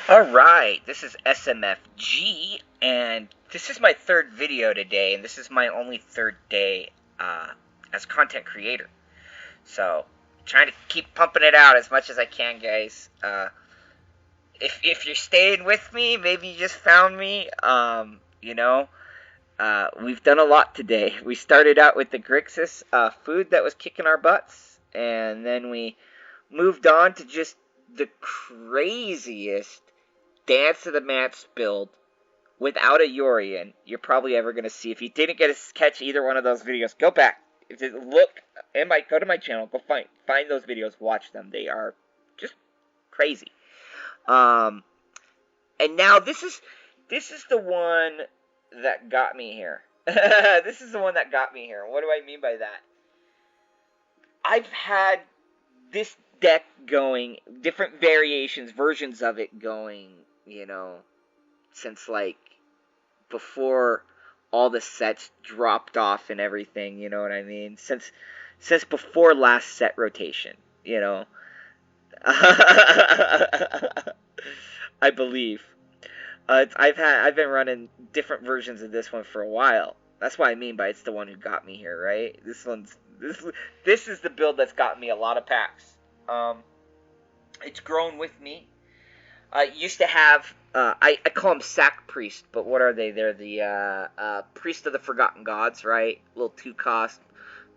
Alright, this is SMFG, and this is my third video today, and this is my only third day as a content creator. So, trying to keep pumping it out as much as I can, guys. If you're staying with me, maybe you just found me, we've done a lot today. We started out with the Grixis food that was kicking our butts, and then we moved on to just the craziest Dance of the Mats build without a Yorion you're probably ever going to see. If you didn't get to catch either one of those videos, go back. Go to my channel, go find those videos, watch them. They are just crazy. And now this is the one that got me here. This is the one that got me here. What do I mean by that? I've had this deck going, different variations, versions of it going, since like before all the sets dropped off and everything, you know what I mean? Since before last set rotation, I believe. I've been running different versions of this one for a while. That's what I mean by it's the one who got me here, right? This is the build that's gotten me a lot of packs. It's grown with me. I used to have I call them Sack Priest, but what are they? They're the Priest of the Forgotten Gods, right? Little 2-cost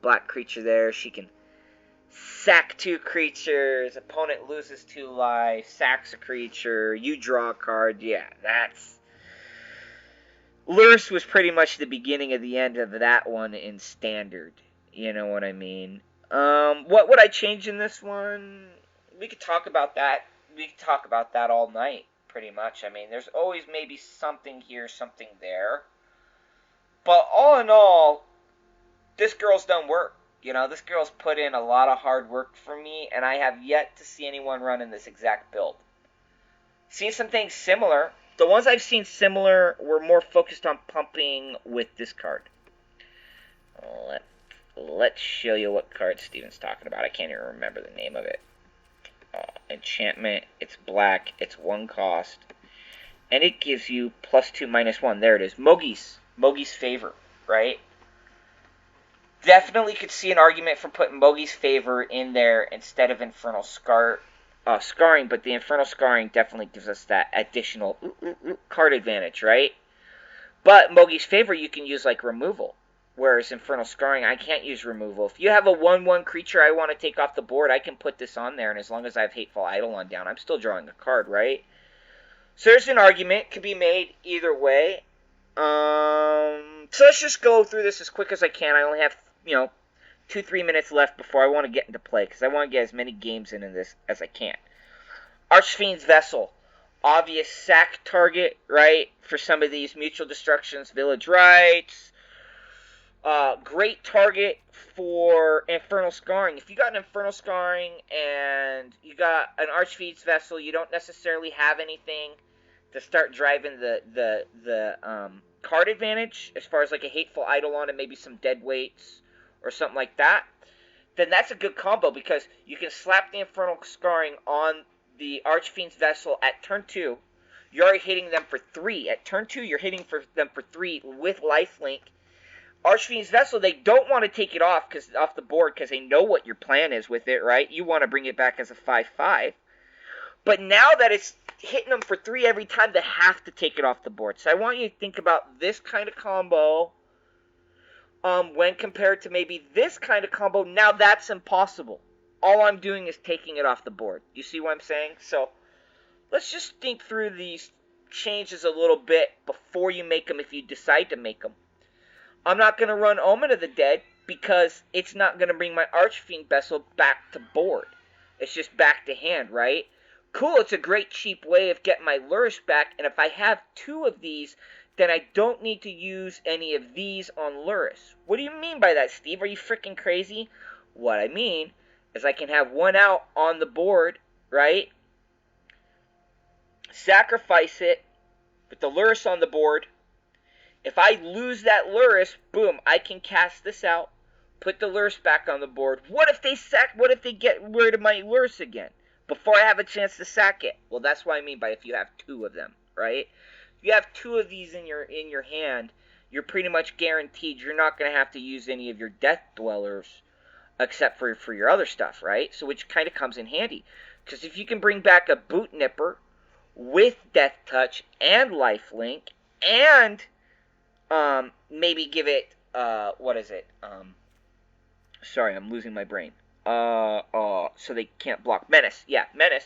black creature there. She can sack 2 creatures, opponent loses 2 life, sacks a creature, you draw a card. Yeah, that's... Lurrus was pretty much the beginning of the end of that one in Standard. You know what I mean? What would I change in this one? We could talk about that. We could talk about that all night, pretty much. I mean, there's always maybe something here, something there. But all in all, this girl's done work. This girl's put in a lot of hard work for me, and I have yet to see anyone running this exact build. Seen some things similar. The ones I've seen similar were more focused on pumping with this card. Let's show you what card Steven's talking about. I can't even remember the name of it. Enchantment. It's black. It's 1 cost. And it gives you +2/-1. There it is. Mogi's Favor, right? Definitely could see an argument for putting Mogi's Favor in there instead of Infernal Scarring, but the Infernal Scarring definitely gives us that additional card advantage, right? But Mogi's Favor you can use like removal, whereas Infernal Scarring I can't use removal. If you have a 1/1 creature I want to take off the board, I can put this on there, and as long as I have Hateful Eidolon down, I'm still drawing a card, right? So there's an argument, could be made either way. So let's just go through this as quick as I can. I only have 2-3 minutes left before I want to get into play, because I want to get as many games in this as I can. Archfiend's Vessel. Obvious sack target, right? For some of these mutual destructions, Village Rites. Great target for Infernal Scarring. If you got an Infernal Scarring and you got an Archfiend's Vessel, you don't necessarily have anything to start driving the card advantage, as far as like a Hateful Eidolon and maybe some dead weights or something like that, then that's a good combo, because you can slap the Infernal Scarring on the Archfiend's Vessel at turn 2. You're already hitting them for 3. At turn 2, you're hitting them for 3 with lifelink. Archfiend's Vessel, they don't want to take it off the board because they know what your plan is with it, right? You want to bring it back as a 5/5. But now that it's hitting them for 3 every time, they have to take it off the board. So I want you to think about this kind of combo when compared to maybe this kind of combo. Now that's impossible. All I'm doing is taking it off the board. You see what I'm saying? So let's just think through these changes a little bit before you make them, if you decide to make them. I'm not going to run Omen of the Dead because it's not going to bring my Archfiend Vessel back to board. It's just back to hand, right? Cool, it's a great cheap way of getting my Lurrus back, and if I have 2 of these, then I don't need to use any of these on Lurrus. What do you mean by that, Steve? Are you freaking crazy? What I mean is I can have 1 out on the board, right? Sacrifice it with the Lurrus on the board. If I lose that Lurrus, boom, I can cast this out, put the Lurrus back on the board. What if they get rid of my Lurrus again? before I have a chance to sack it. Well, that's what I mean by if you have 2 of them, right? If you have 2 of these in your hand, you're pretty much guaranteed you're not going to have to use any of your Death Dwellers except for your other stuff, right? So which kind of comes in handy. Because if you can bring back a Boot Nipper with Death Touch and Lifelink and maybe give it, what is it? Sorry, I'm losing my brain. So they can't block. Menace. Yeah, Menace.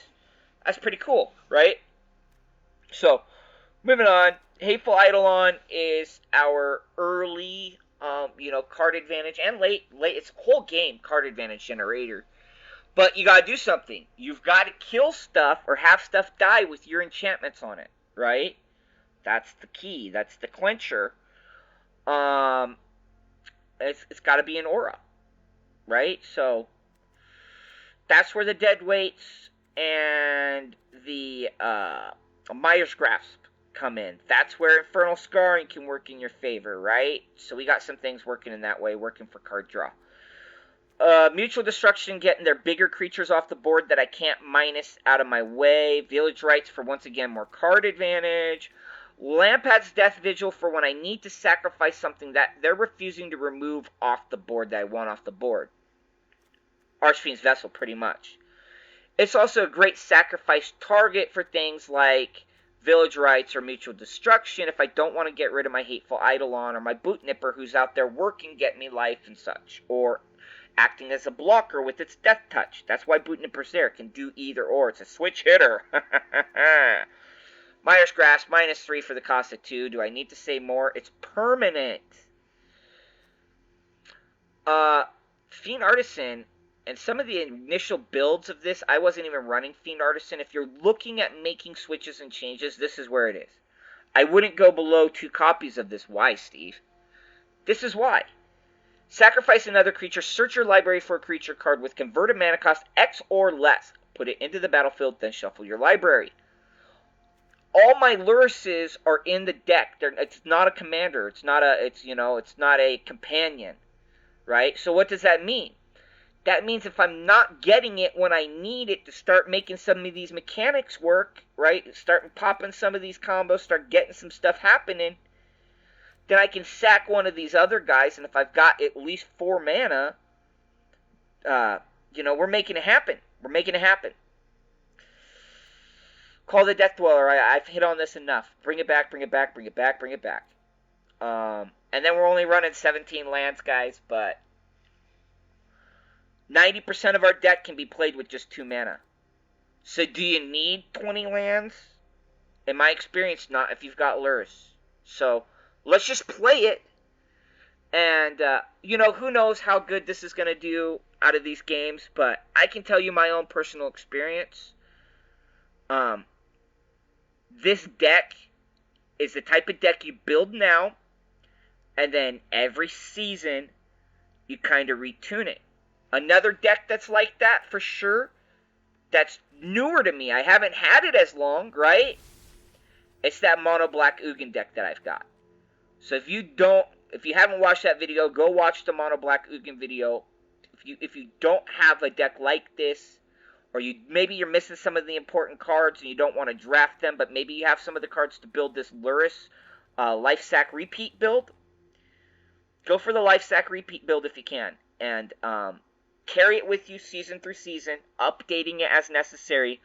That's pretty cool, right? So, moving on. Hateful Eidolon is our early, card advantage and late. It's whole game card advantage generator. But you gotta do something. You've got to kill stuff or have stuff die with your enchantments on it, right? That's the key. That's the clincher. It's got to be an aura, right? So that's where the dead weights and the Myers Grasp come in. That's where Infernal Scarring can work in your favor, right? So we got some things working in that way, working for card draw. Mutual Destruction, getting their bigger creatures off the board that I can't minus out of my way. Village Rites for, once again, more card advantage. Lampad's Death Vigil for when I need to sacrifice something that they're refusing to remove off the board that I want off the board. Archfiend's Vessel, pretty much. It's also a great sacrifice target for things like Village Rites or Mutual Destruction if I don't want to get rid of my Hateful Eidolon or my Boot Nipper who's out there working, get me life and such. Or acting as a blocker with its Death Touch. That's why Boot Nipper's there. It can do either or. It's a switch hitter. Myers Grasp, -3 for the cost of 2. Do I need to say more? It's permanent. Fiend Artisan, and some of the initial builds of this, I wasn't even running Fiend Artisan. If you're looking at making switches and changes, this is where it is. I wouldn't go below 2 copies of this. Why, Steve? This is why. Sacrifice another creature, search your library for a creature card with converted mana cost X or less. Put it into the battlefield, then shuffle your library. All my lurruses are in the deck. It's not a commander. It's not a companion, right? So what does that mean? That means if I'm not getting it when I need it to start making some of these mechanics work, right? Start popping some of these combos, start getting some stuff happening, then I can sack one of these other guys, and if I've got at least 4 mana, we're making it happen. We're making it happen. Call the Death Dweller. I've hit on this enough. Bring it back, bring it back, bring it back, bring it back. And then we're only running 17 lands, guys, but 90% of our deck can be played with just 2 mana. So do you need 20 lands? In my experience, not if you've got lurrus. So let's just play it. And, who knows how good this is going to do out of these games, but I can tell you my own personal experience. This deck is the type of deck you build now, and then every season you kind of retune it. Another deck that's like that for sure, that's newer to me, I haven't had it as long, right? It's that Mono Black Ugin deck that I've got. So if you haven't watched that video, go watch the Mono Black Ugin video. If you don't have a deck like this, or maybe you're missing some of the important cards and you don't want to draft them, but maybe you have some of the cards to build this Lurrus Life Sack Repeat build, go for the Life Sack Repeat build if you can. And carry it with you season through season, updating it as necessary.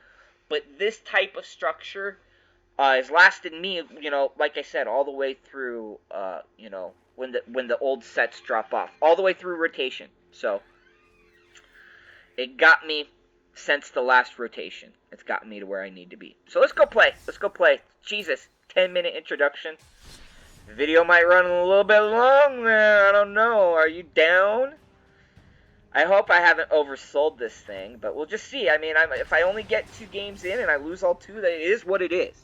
But this type of structure has lasted me, like I said, all the way through, when the old sets drop off. All the way through rotation. So, it got me since the last rotation. It's gotten me to where I need to be. So let's go play. Let's go play. Jesus, 10-minute introduction. The video might run a little bit long there. I don't know. Are you down? I hope I haven't oversold this thing, but we'll just see. I mean, if I only get 2 games in and I lose all 2, then it is what it is.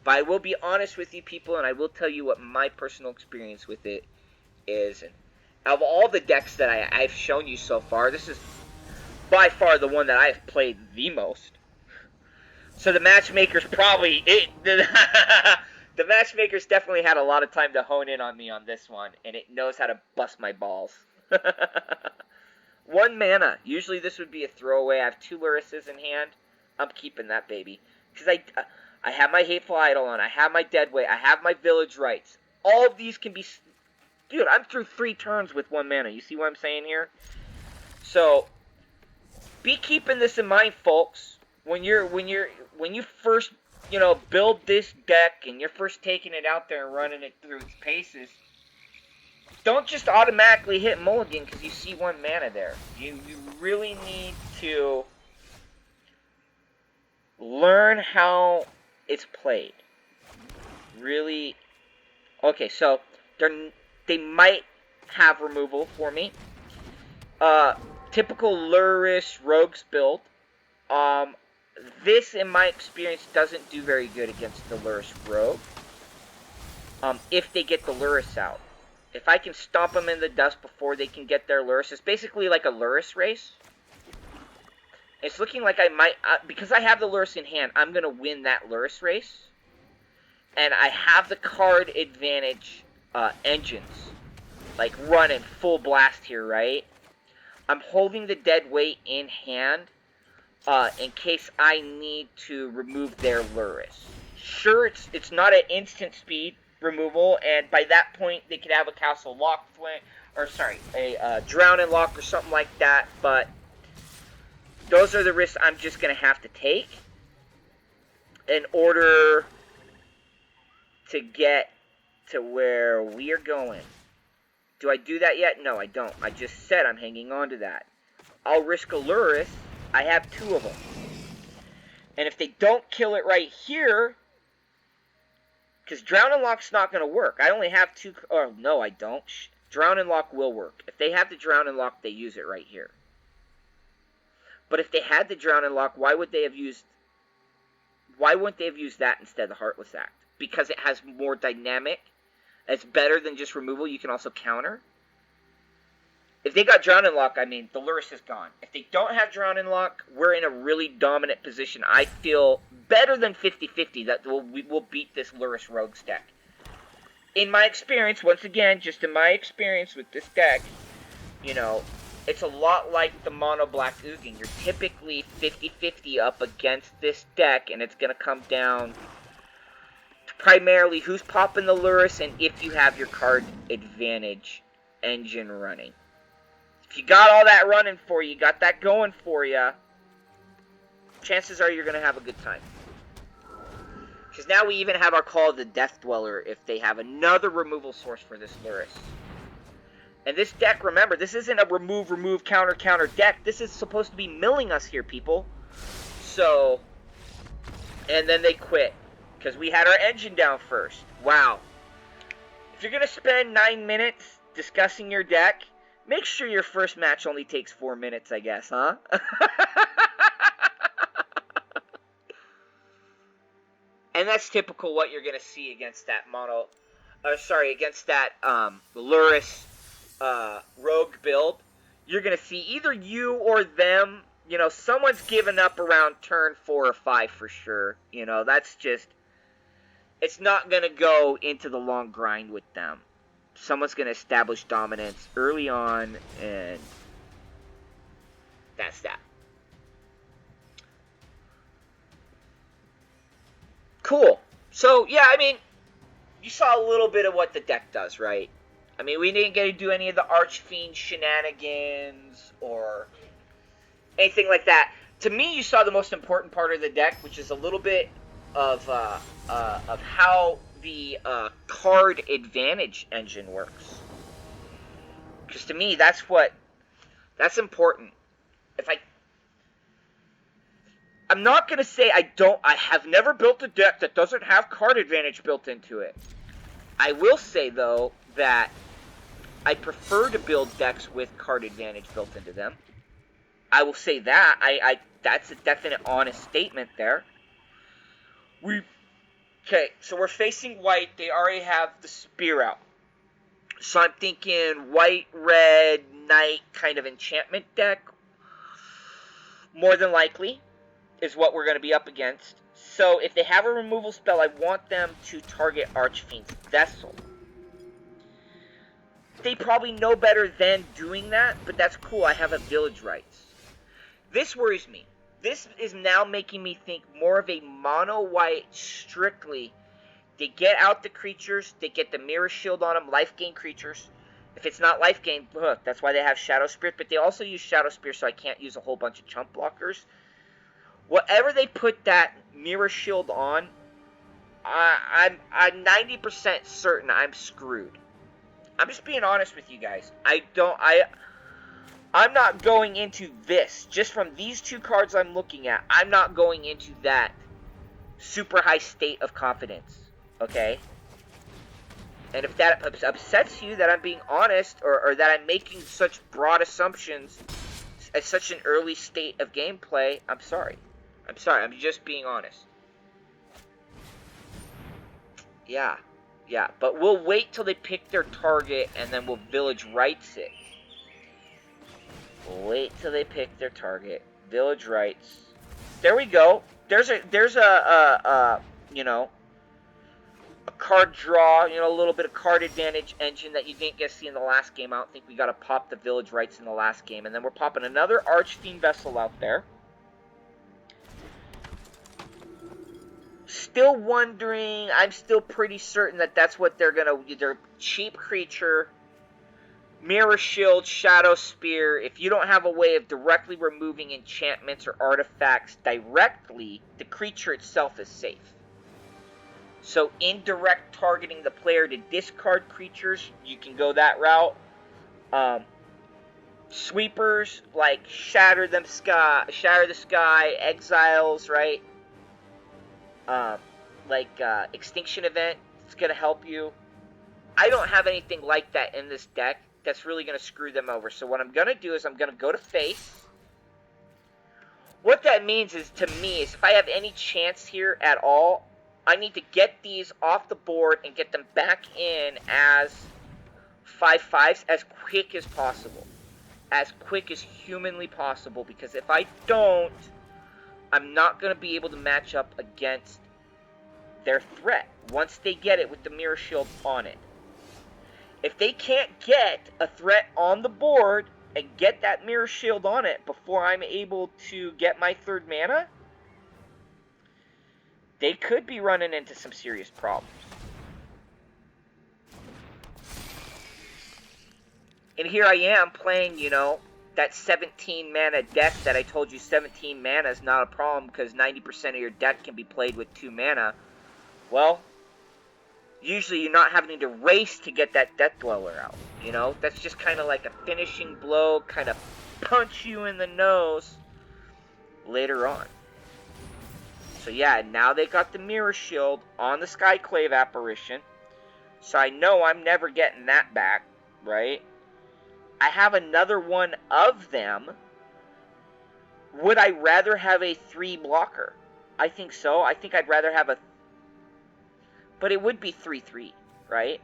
But I will be honest with you people, and I will tell you what my personal experience with it is. And of all the decks that I've shown you so far, this is by far the one that I've played the most. So the matchmaker's probably it. The matchmaker's definitely had a lot of time to hone in on me on this one, and it knows how to bust my balls. 1 mana. Usually this would be a throwaway. I have 2 Lurruses in hand. I'm keeping that baby. Because I have my Hateful Idol on, I have my Deadweight, I have my Village Rites. All of these can be... Dude, I'm through 3 turns with 1 mana. You see what I'm saying here? So, be keeping this in mind, folks. When you first, build this deck and you're first taking it out there and running it through its paces, don't just automatically hit mulligan because you see 1 mana there. You really need to learn how it's played. Really. Okay, so they might have removal for me. Typical lurrus rogues build. This, in my experience, doesn't do very good against the lurrus rogue. If they get the lurrus out. If I can stomp them in the dust before they can get their lurrus, it's basically like a lurrus race. It's looking like I might, because I have the lurrus in hand, I'm going to win that lurrus race. And I have the card advantage engines. Like running full blast here, right? I'm holding the dead weight in hand in case I need to remove their lurrus. Sure, it's not an instant speed removal, and by that point they could have a castle lock a drowning lock or something like that, but those are the risks I'm just going to have to take in order to get to where we are going. Do I do that yet? No, I don't. I just said I'm hanging on to that. I'll risk a lurrus. I have 2 of them. And if they don't kill it right here, because Drown and Lock's not going to work. I only have 2... Oh, no, I don't. Drown and Lock will work. If they have the Drown and Lock, they use it right here. But if they had the Drown and Lock, why wouldn't they have used that instead of the Heartless Act? Because it has more dynamic. It's better than just removal. You can also counter. If they got Drown and Lock, I mean, the lurrus is gone. If they don't have Drown and Lock, we're in a really dominant position. I feel better than 50-50 that we will beat this lurrus rogues deck. In my experience, once again, just in my experience with this deck, it's a lot like the mono black Ugin. You're typically 50-50 up against this deck, and it's going to come down to primarily who's popping the lurrus and if you have your card advantage engine running. If you got all that running for you, got that going for you, chances are you're going to have a good time. Because now we even have our Call of the Death Dweller if they have another removal source for this lurrus. And this deck, remember, this isn't a remove, counter deck. This is supposed to be milling us here, people. So, and then they quit. Because we had our engine down first. Wow. If you're going to spend 9 minutes discussing your deck, make sure your first match only takes 4 minutes, I guess, huh? And that's typical what you're going to see against that against that lurrus rogue build. You're going to see either you or them, someone's given up around turn 4 or 5 for sure. That's just, it's not going to go into the long grind with them. Someone's going to establish dominance early on, and that's that. Cool. So, yeah, I mean, you saw a little bit of what the deck does, right? I mean, we didn't get to do any of the Archfiend shenanigans or anything like that. To me, you saw the most important part of the deck, which is a little bit of how the card advantage engine works. Because to me, that's important. I'm not going to say I have never built a deck that doesn't have card advantage built into it. I will say, though, that I prefer to build decks with card advantage built into them. I will say that. That's a definite honest statement there. Okay, so we're facing white. They already have the spear out. So I'm thinking white, red, knight kind of enchantment deck. More than likely is what we're going to be up against. So if they have a removal spell, I want them to target Archfiend's Vessel. They probably know better than doing that, but that's cool. I have a Village Rites. This worries me. This is now making me think more of a mono white strictly. They get out the creatures, they get the mirror shield on them, life gain creatures. If it's not life gain, look, that's why they have Shadow Spirit, but they also use Shadow Spear, so I can't use a whole bunch of chump blockers. Whatever they put that mirror shield on, I'm 90% certain I'm screwed. I'm just being honest with you guys. I'm not going into this. Just from these two cards I'm looking at, I'm not going into that super high state of confidence. Okay? And if that upsets you that I'm being honest, or that I'm making such broad assumptions at such an early state of gameplay, I'm sorry. I'm sorry. I'm just being honest. Yeah. Yeah. But we'll wait till they pick their target, and then we'll Village Rites it. We'll wait till they pick their target. Village Rites. There we go. There's a you know, a card draw, you know, a little bit of card advantage engine that you didn't get to see in the last game. I don't think we got to pop the Village Rites in the last game. And then we're popping another Archfiend Vessel out there. Still wondering, I'm still pretty certain that that's what they're going to, either cheap creature, Mirror Shield, Shadow Spear. If you don't have a way of directly removing enchantments or artifacts directly, the creature itself is safe. So indirect targeting the player to discard creatures, you can go that route. Sweepers like Shatter the Sky, Exiles, right? Extinction Event, it's gonna help you. I don't have anything like that in this deck that's really gonna screw them over. So what I'm gonna do is I'm gonna go to face. What that means is, to me, is if I have any chance here at all, I need to get these off the board and get them back in as 5/5s as quick as possible. As quick as humanly possible. Because if I don't, I'm not going to be able to match up against their threat once they get it with the Mirror Shield on it. If they can't get a threat on the board and get that Mirror Shield on it before I'm able to get my third mana, they could be running into some serious problems. And here I am playing, you know, that 17 mana deck that I told you 17 mana is not a problem because 90% of your deck can be played with 2 mana. Well, usually you're not having to race to get that Death Dweller out. You know, that's just kind of like a finishing blow, kind of punch you in the nose later on. So yeah, now they got the Mirror Shield on the Skyclave Apparition. So I know I'm never getting that back, right? I have another one of them. Would I rather have a 3 blocker? I think so. I think I'd rather have a... But it would be 3/3, right?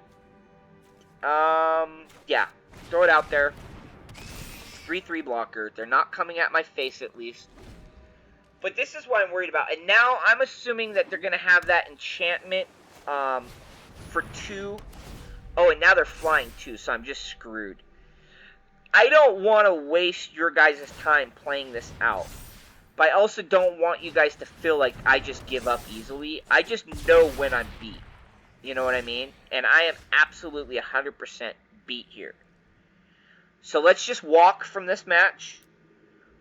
Yeah. Throw it out there. 3/3 blocker. They're not coming at my face, at least. But this is what I'm worried about. And now I'm assuming that they're going to have that enchantment for 2. Oh, and now they're flying 2, so I'm just screwed. I don't want to waste your guys' time playing this out. But I also don't want you guys to feel like I just give up easily. I just know when I'm beat. You know what I mean? And I am absolutely 100% beat here. So let's just walk from this match.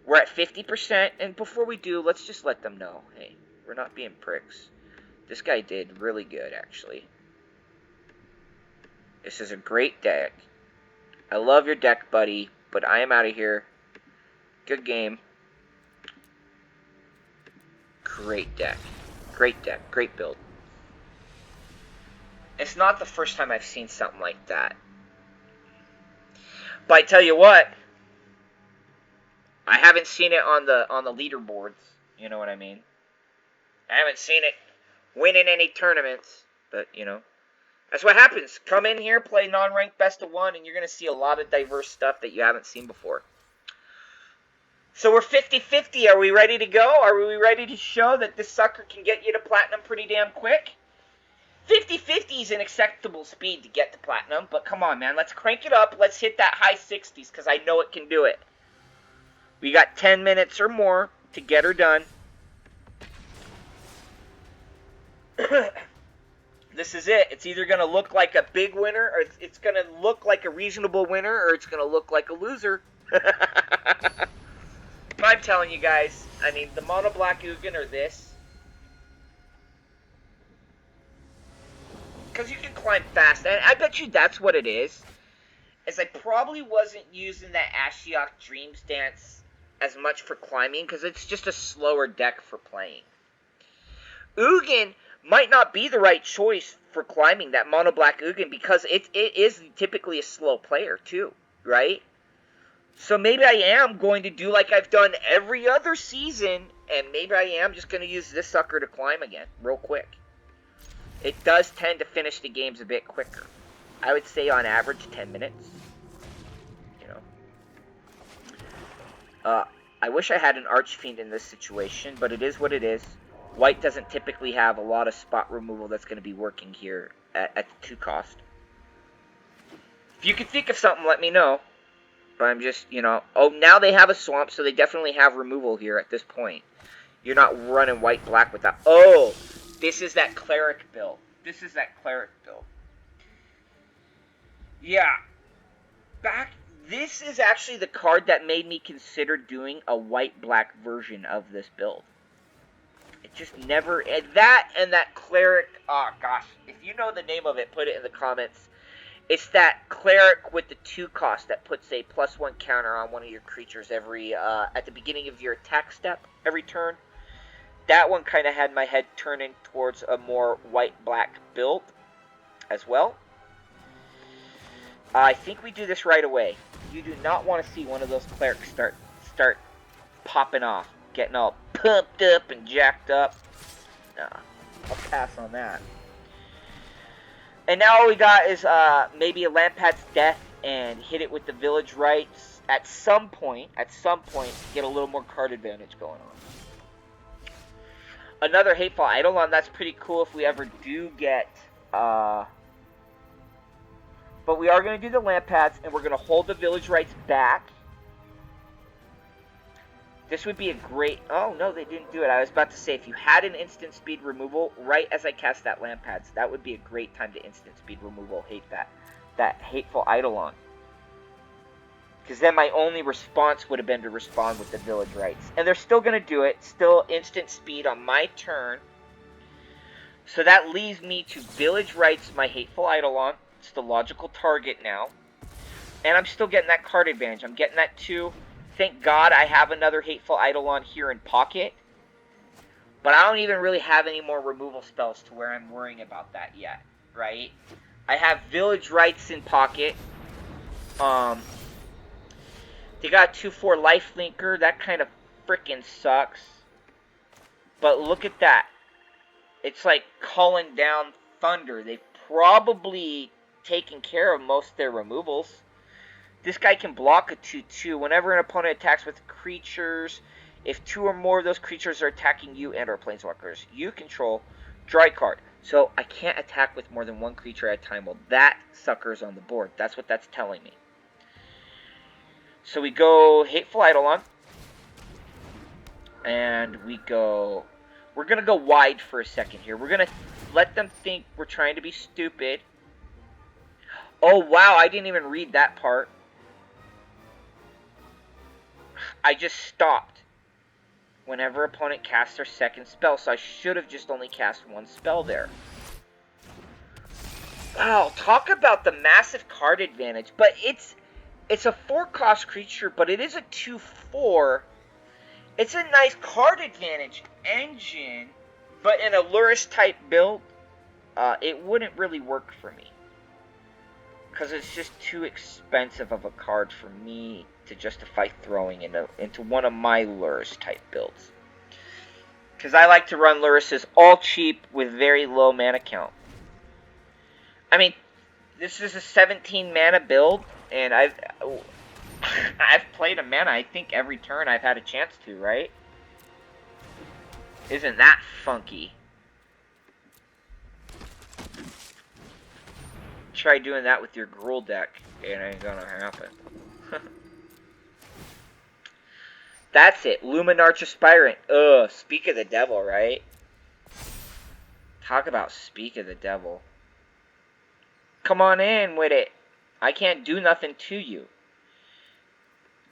We're at 50%. And before we do, let's just let them know. Hey, we're not being pricks. This guy did really good, actually. This is a great deck. I love your deck, buddy, but I am out of here. Good game. Great deck. Great deck. Great build. It's not the first time I've seen something like that. But I tell you what, I haven't seen it on the leaderboards. You know what I mean? I haven't seen it winning any tournaments, but you know. That's what happens. Come in here, play non-ranked best of 1, and you're going to see a lot of diverse stuff that you haven't seen before. So we're 50-50. Are we ready to go? Are we ready to show that this sucker can get you to platinum pretty damn quick? 50-50 is an acceptable speed to get to platinum, but come on, man. Let's crank it up. Let's hit that high 60s, because I know it can do it. We got 10 minutes or more. to get her done. This is it. It's either going to look like a big winner, or it's going to look like a reasonable winner, or it's going to look like a loser. But I'm telling you guys, I mean, the mono black Ugin or this, because you can climb fast, and I bet you that's what it is. Is I probably wasn't using that Ashiok Dreams Dance as much for climbing, because it's just a slower deck for playing. Ugin might not be the right choice for climbing, that mono black Ugin, because it is typically a slow player too, right? So maybe I am going to do like I've done every other season, and maybe I am just going to use this sucker to climb again real quick. It does tend to finish the games a bit quicker. I would say on average 10 minutes. You know. I wish I had an Archfiend in this situation, but it is what it is. White doesn't typically have a lot of spot removal that's going to be working here at the 2 cost. If you can think of something, let me know. But I'm just, you know... Oh, now they have a swamp, so they definitely have removal here at this point. You're not running white-black with that. Oh! This is that cleric build. This is that cleric build. Yeah. This is actually the card that made me consider doing a white-black version of this build. It just never... And that cleric... Oh, gosh. If you know the name of it, put it in the comments. It's that cleric with the 2 cost that puts a +1 counter on one of your creatures every... at the beginning of your attack step, every turn. That one kind of had my head turning towards a more white-black build as well. I think we do this right away. You do not want to see one of those clerics start popping off. Getting all pumped up and jacked up. Nah, I'll pass on that. And now all we got is maybe a Lampad's Death and hit it with the Village Rites at some point, get a little more card advantage going on. Another Hateful Eidolon, that's pretty cool if we ever do get... But we are going to do the Lampads, and we're going to hold the Village Rites back. This would be a great... Oh, no, they didn't do it. I was about to say, if you had an instant speed removal right as I cast that Lampads, that would be a great time to instant speed removal that Hateful Eidolon. Because then my only response would have been to respond with the Village Rites. And they're still going to do it. Still instant speed on my turn. So that leaves me to Village Rites my Hateful Eidolon. It's the logical target now. And I'm still getting that card advantage. I'm getting that too. Thank God I have another Hateful Eidolon here in pocket. But I don't even really have any more removal spells to where I'm worrying about that yet. Right? I have Village Rites in pocket. They got 2/4 lifelinker. That kind of freaking sucks. But look at that. It's like calling down thunder. They've probably taken care of most of their removals. This guy can block a 2/2. Whenever an opponent attacks with creatures, if 2 or more of those creatures are attacking you and or planeswalkers you control, draw a card. So I can't attack with more than 1 creature at a time. Well, that sucker's on the board. That's what that's telling me. So we go Hateful Eidolon. And we're going to go wide for a second here. We're going to let them think we're trying to be stupid. Oh, wow, I didn't even read that part. I just stopped whenever opponent casts their second spell, so I should have just only cast 1 spell there. Wow, talk about the massive card advantage. But it's a 4-cost creature, but it is a 2/4. It's a nice card advantage engine, but in a lurrus type build, it wouldn't really work for me. Because it's just too expensive of a card for me to justify throwing into one of my lurrus type builds. Because I like to run lurruses all cheap with very low mana count. I mean, this is a 17 mana build, and I've played a mana, I think, every turn I've had a chance to, right? Isn't that funky? Try doing that with your Gruul deck. It ain't gonna happen. That's it. Luminarch Aspirant. Ugh, speak of the devil, right? Talk about speak of the devil. Come on in with it. I can't do nothing to you.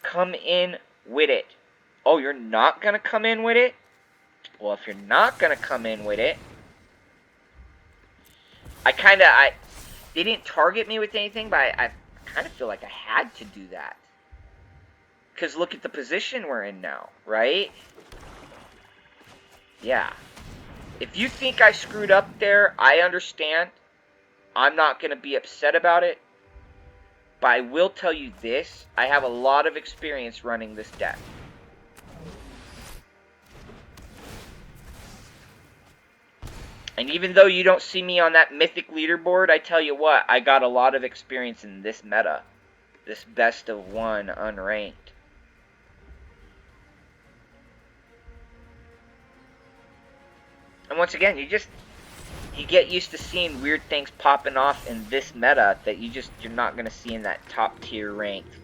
Come in with it. Oh, you're not gonna come in with it? Well, if you're not gonna come in with it, they didn't target me with anything, but I kind of feel like I had to do that. Because look at the position we're in now, right? Yeah. If you think I screwed up there, I understand. I'm not going to be upset about it. But I will tell you this. I have a lot of experience running this deck. And even though you don't see me on that mythic leaderboard, I tell you what, I got a lot of experience in this meta. This best of one unranked. And once again, you get used to seeing weird things popping off in this meta that you're not going to see in that top tier ranked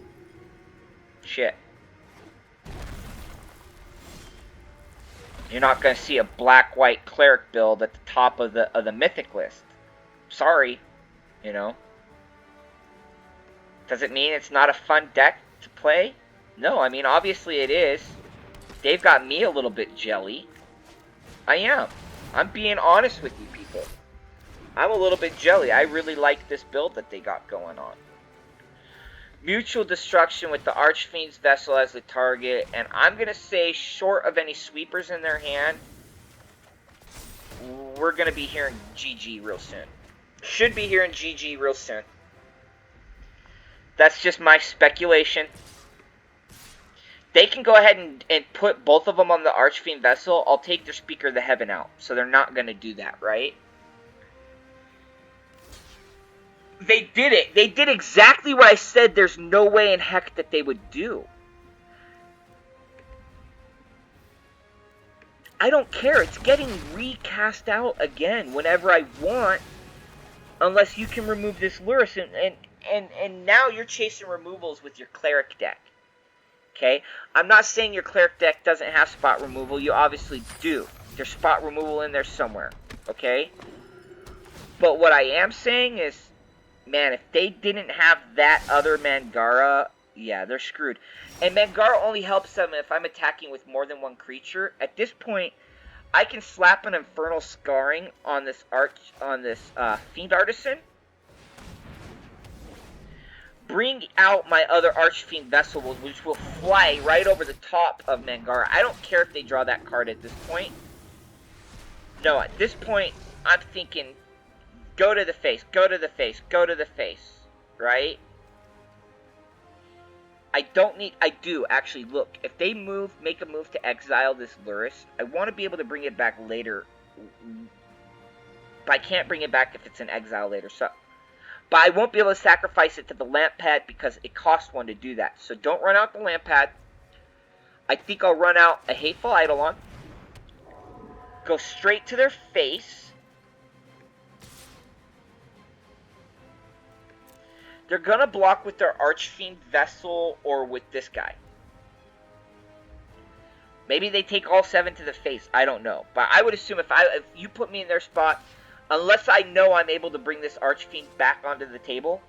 shit. You're not going to see a black-white cleric build at the top of the mythic list. Sorry, you know. Does it mean it's not a fun deck to play? No, I mean, obviously it is. They've got me a little bit jelly. I am. I'm being honest with you people. I'm a little bit jelly. I really like this build that they got going on. Mutual destruction with the Archfiend's Vessel as the target. And I'm going to say, short of any sweepers in their hand, we're going to be hearing GG real soon. Should be hearing GG real soon. That's just my speculation. They can go ahead and put both of them on the Archfiend Vessel. I'll take their Speaker of the Heaven out. So they're not going to do that, right? They did it. They did exactly what I said there's no way in heck that they would do. I don't care. It's getting recast out again whenever I want. Unless you can remove this lurrus. And now you're chasing removals with your Cleric deck. Okay? I'm not saying your Cleric deck doesn't have spot removal. You obviously do. There's spot removal in there somewhere. Okay? But what I am saying is, man, if they didn't have that other Mangara, yeah, they're screwed. And Mangara only helps them if I'm attacking with more than one creature. At this point, I can slap an Infernal Scarring on this Fiend Artisan. Bring out my other Archfiend Vessel, which will fly right over the top of Mangara. I don't care if they draw that card at this point. No, at this point, I'm thinking, go to the face, go to the face, go to the face, right? I do, actually, look, if they make a move to exile this lurrus, I want to be able to bring it back later, but I can't bring it back if it's an exile later, so, but I won't be able to sacrifice it to the lamp pad because it costs one to do that, so don't run out the lamp pad. I think I'll run out a Hateful Eidolon, go straight to their face. They're going to block with their Archfiend Vessel or with this guy. Maybe they take all 7 to the face. I don't know. But I would assume if you put me in their spot, unless I know I'm able to bring this Archfiend back onto the table.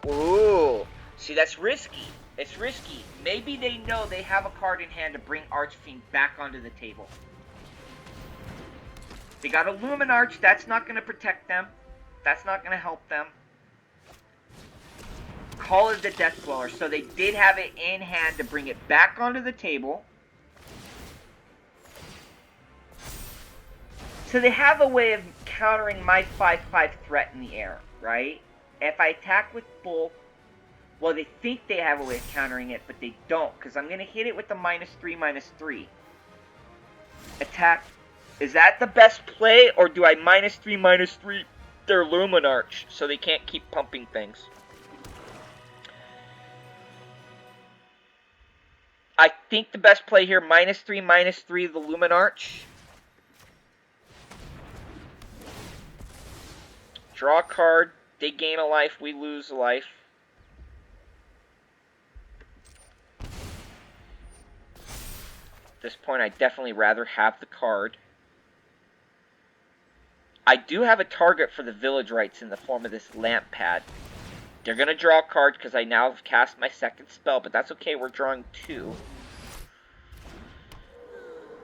Ooh. See, that's risky. It's risky. Maybe they know they have a card in hand to bring Archfiend back onto the table. They got a Luminarch. That's not going to protect them. That's not going to help them. Call it the Death Dweller. So they did have it in hand to bring it back onto the table. So they have a way of countering my 5/5 threat in the air, right? If I attack with Bulk, well, they think they have a way of countering it, but they don't, because I'm going to hit it with the -3/-3. Attack. Is that the best play, or do I -3/-3 their Luminarch so they can't keep pumping things? I think the best play here, -3/-3 the Luminarch. Draw a card. They gain a life. We lose a life. this point, I'd definitely rather have the card. I do have a target for the village rights in the form of this lamp pad. They're going to draw a card because I now have cast my second spell, but that's okay. We're drawing 2.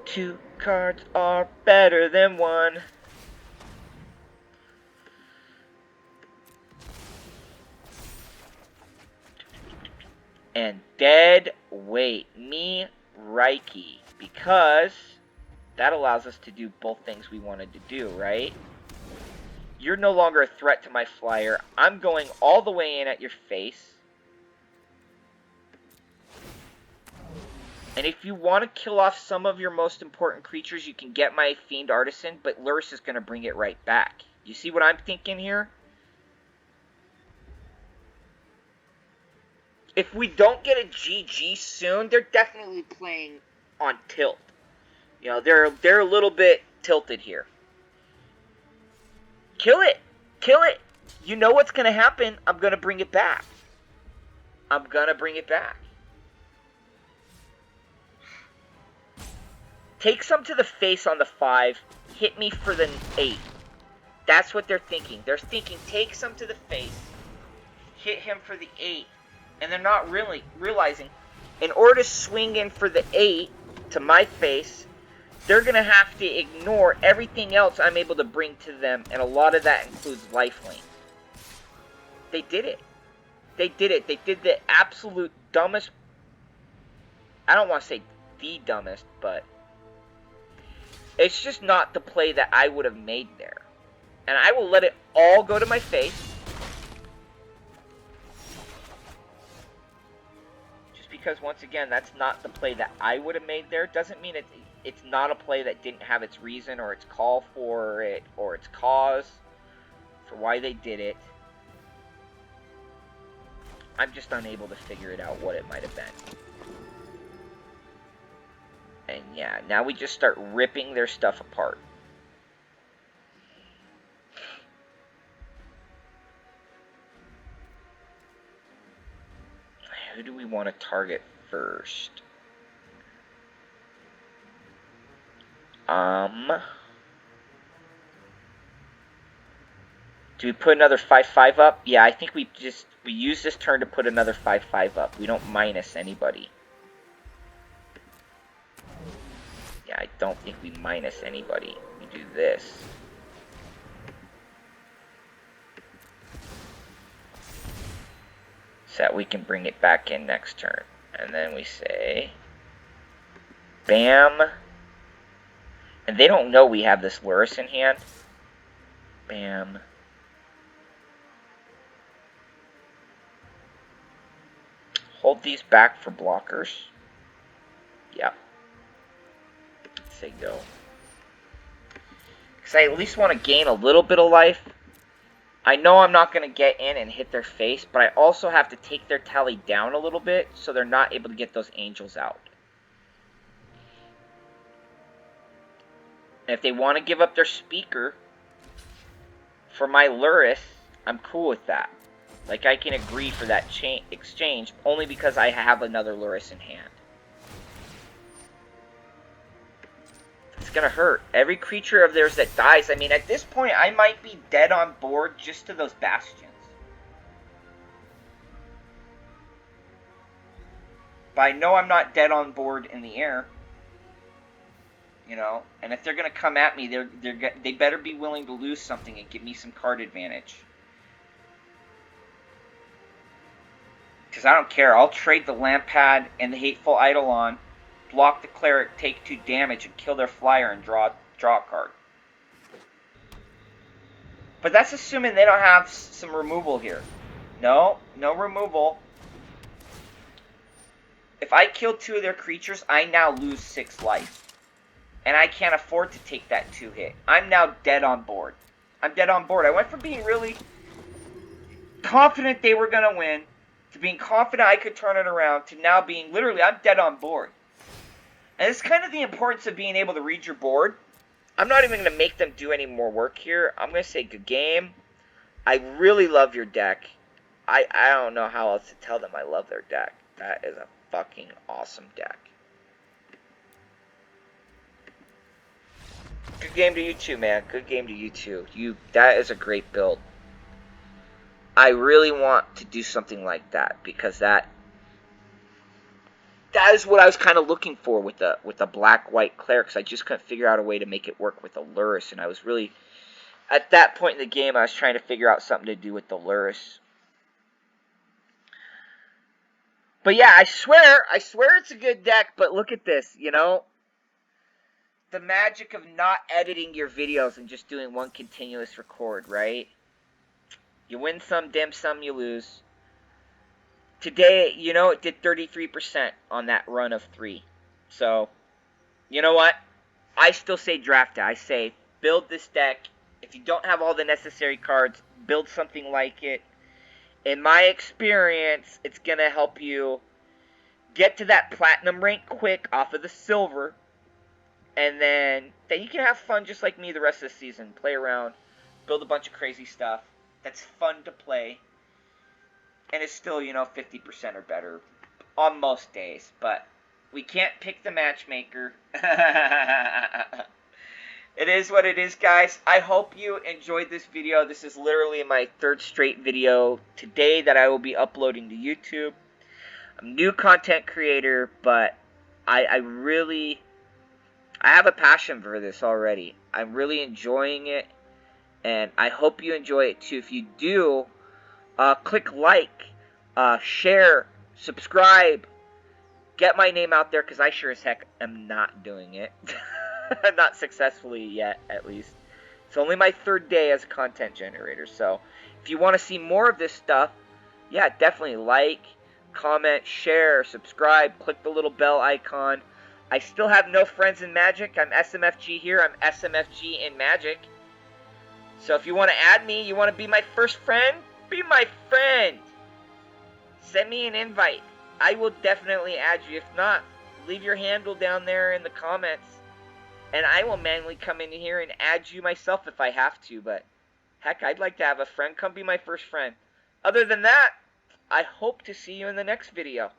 2 cards are better than 1. And dead weight me Reiki, because that allows us to do both things we wanted to do, right? You're no longer a threat to my flyer. I'm going all the way in at your face. And if you want to kill off some of your most important creatures, you can get my Fiend Artisan, but lurrus is going to bring it right back. You see what I'm thinking here? If we don't get a GG soon, they're definitely playing on tilt. You know, they're a little bit tilted here. Kill it! Kill it! You know what's going to happen. I'm going to bring it back. I'm going to bring it back. Take some to the face on the 5. Hit me for the 8. That's what they're thinking. They're thinking take some to the face. Hit him for the 8. And they're not really realizing, in order to swing in for the 8 to my face, they're going to have to ignore everything else I'm able to bring to them, and a lot of that includes lifelink. They did it. They did it. They did the absolute dumbest, I don't want to say the dumbest, but it's just not the play that I would have made there. And I will let it all go to my face. Because once again, that's not the play that I would have made there. Doesn't mean it's not a play that didn't have its reason or its call for it or its cause for why they did it. I'm just unable to figure it out what it might have been. And yeah, now we just start ripping their stuff apart. Who do we want to target first? Do we put another 5/5 up? Yeah, I think we use this turn to put another 5/5 up. We don't minus anybody. Yeah, I don't think we minus anybody. We do this. So that we can bring it back in next turn. And then we say, bam. And they don't know we have this lurrus in hand. Bam. Hold these back for blockers. Yep. Say go. Because I at least want to gain a little bit of life. I know I'm not going to get in and hit their face, but I also have to take their tally down a little bit so they're not able to get those angels out. And if they want to give up their speaker for my lurrus, I'm cool with that. Like, I can agree for that exchange only because I have another lurrus in hand. It's gonna hurt. Every creature of theirs that dies, I mean, at this point, I might be dead on board just to those bastions. But I know I'm not dead on board in the air. You know? And if they're gonna come at me, they better be willing to lose something and give me some card advantage. Because I don't care. I'll trade the lamp pad and the hateful eidolon, block the cleric, take 2 damage, and kill their flyer and draw a card. But that's assuming they don't have some removal here. No removal. If I kill 2 of their creatures, I now lose 6 life. And I can't afford to take that 2 hit. I'm now dead on board. I'm dead on board. I went from being really confident they were going to win, to being confident I could turn it around, to now being literally, I'm dead on board. And it's kind of the importance of being able to read your board. I'm not even going to make them do any more work here. I'm going to say good game. I really love your deck. I don't know how else to tell them I love their deck. That is a fucking awesome deck. Good game to you too, man. Good game to you too. That is a great build. I really want to do something like that because that is what I was kind of looking for with the black-white clerics. I just couldn't figure out a way to make it work with the lurrus, and I was really, at that point in the game, I was trying to figure out something to do with the lurrus. But yeah, I swear it's a good deck, but look at this, you know? The magic of not editing your videos and just doing one continuous record, right? You win some, dim some, you lose. Today, you know, it did 33% on that run of 3. So, you know what? I still say draft it. I say build this deck. If you don't have all the necessary cards, build something like it. In my experience, it's going to help you get to that platinum rank quick off of the silver. And then you can have fun just like me the rest of the season. Play around, build a bunch of crazy stuff that's fun to play. And it's still, you know, 50% or better on most days. But we can't pick the matchmaker. It is what it is, guys. I hope you enjoyed this video. This is literally my 3rd straight video today that I will be uploading to YouTube. I'm a new content creator, but I have a passion for this already. I'm really enjoying it, and I hope you enjoy it too. If you do, click like, share, subscribe, get my name out there, because I sure as heck am not doing it. Not successfully yet, at least. It's only my 3rd day as a content generator, so if you want to see more of this stuff, yeah, definitely like, comment, share, subscribe, click the little bell icon. I still have no friends in Magic. I'm SMFG here. I'm SMFG in Magic. So if you want to add me, you want to be my first friend, be my friend. Send me an invite. I will definitely add you. If not, leave your handle down there in the comments. And I will manually come in here and add you myself if I have to. But heck, I'd like to have a friend. Come be my first friend. Other than that, I hope to see you in the next video.